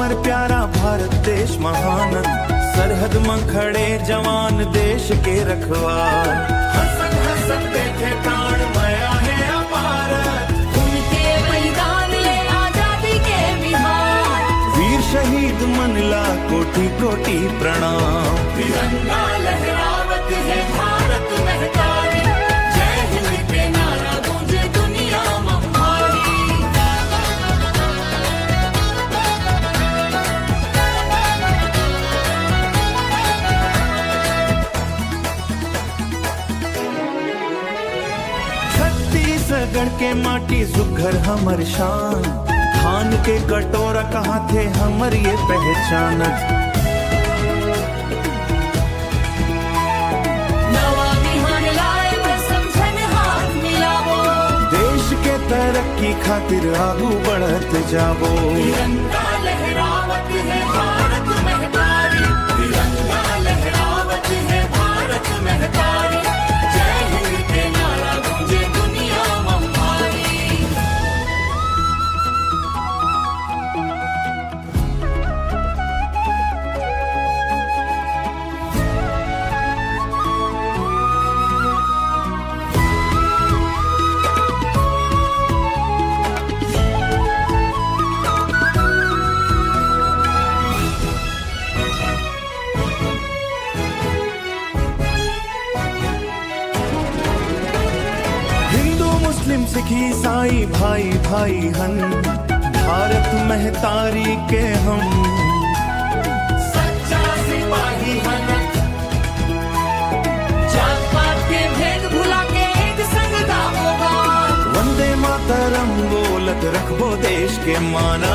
हमर प्यारा भारत देश महान, सरहद में खड़े जवान देश के रखवार। हसन हसन देखे प्राण माया है अपार, उनके बलिदान ले आजादी के बिहार। वीर शहीद मनला कोटि कोटि प्रणाम। तिरंगा लहरावत है भारत महतारी, जय हिंद के नारा गूंजे दुनिया महारी। छत्तीसगढ़ के माटी सुघर हमर शान, धान के कटोरा कहाँ थे हमर ये पहचानत। नवा बिहान लाए बस समझन हाथ मिलावो, देश के तरक्की खातिर आगू बढ़त जाबो। तिरंगा लहरावत है भारत महतारी, तिरंगा लहरावत है भारत महतारी, जय हिंद के नारा गूंजे दुनिया महारी। हिंदू मुस्लिम सिख ईसाई भाई भाई हन, भारत महतारी के हम सच्चा सिपाही हन, जात पात के भेद भुला के एक संग दामोगा। वंदे मातरम बोलत रखबो देश के माना।